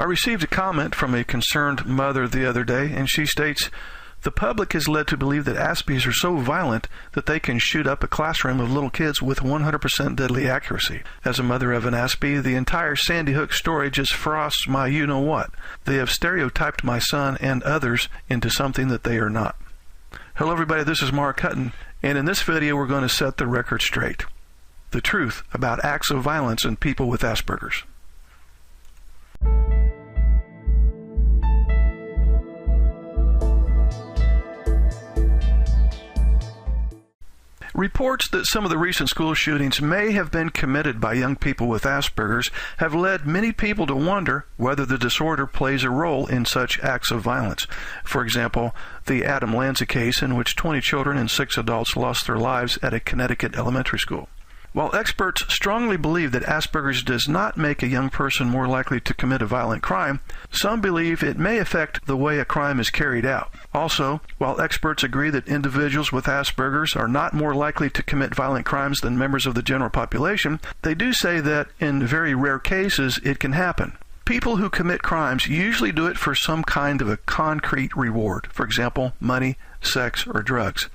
I received a comment from a concerned mother the other day, and she states, "The public is led to believe that Aspergers are so violent that they can shoot up a classroom of little kids with 100% deadly accuracy. As a mother of an Asperger, the entire Sandy Hook story just frosts my you-know-what. They have stereotyped my son and others into something that they are not." Hello everybody, this is Mark Hutten, and in this video we're going to set the record straight. The truth about acts of violence in people with Asperger's. Reports that some of the recent school shootings may have been committed by young people with Asperger's have led many people to wonder whether the disorder plays a role in such acts of violence. For example, the Adam Lanza case in which 20 children and 6 adults lost their lives at a Connecticut elementary school. While experts strongly believe that Asperger's does not make a young person more likely to commit a violent crime, some believe it may affect the way a crime is carried out. Also, while experts agree that individuals with Asperger's are not more likely to commit violent crimes than members of the general population, they do say that in very rare cases it can happen. People who commit crimes usually do it for some kind of a concrete reward, for example, money, sex, or drugs.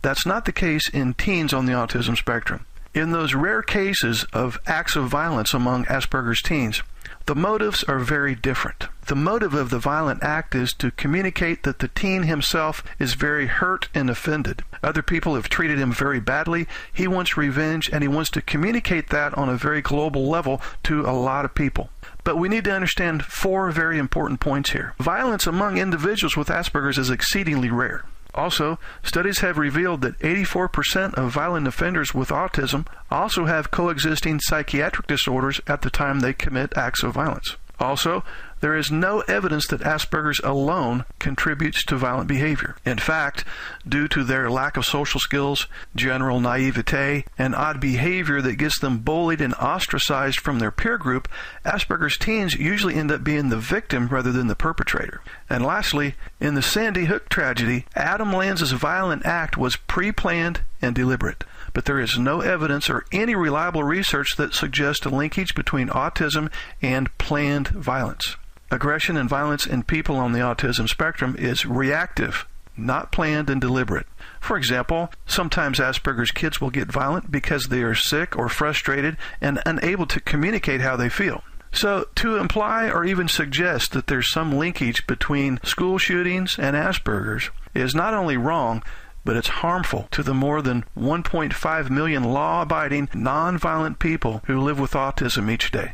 That's not the case in teens on the autism spectrum. In those rare cases of acts of violence among Asperger's teens, the motives are very different. The motive of the violent act is to communicate that the teen himself is very hurt and offended. Other people have treated him very badly. He wants revenge, and he wants to communicate that on a very global level to a lot of people. But we need to understand 4 very important points here. Violence among individuals with Asperger's is exceedingly rare. Also, studies have revealed that 84% of violent offenders with autism also have coexisting psychiatric disorders at the time they commit acts of violence. Also, there is no evidence that Asperger's alone contributes to violent behavior. In fact, due to their lack of social skills, general naivete, and odd behavior that gets them bullied and ostracized from their peer group, Asperger's teens usually end up being the victim rather than the perpetrator. And lastly, in the Sandy Hook tragedy, Adam Lanza's violent act was pre-planned and deliberate. But there is no evidence or any reliable research that suggests a linkage between autism and planned violence. Aggression and violence in people on the autism spectrum is reactive, not planned and deliberate. For example, sometimes Asperger's kids will get violent because they are sick or frustrated and unable to communicate how they feel. So, to imply or even suggest that there's some linkage between school shootings and Asperger's is not only wrong, but it's harmful to the more than 1.5 million law-abiding, non-violent people who live with autism each day.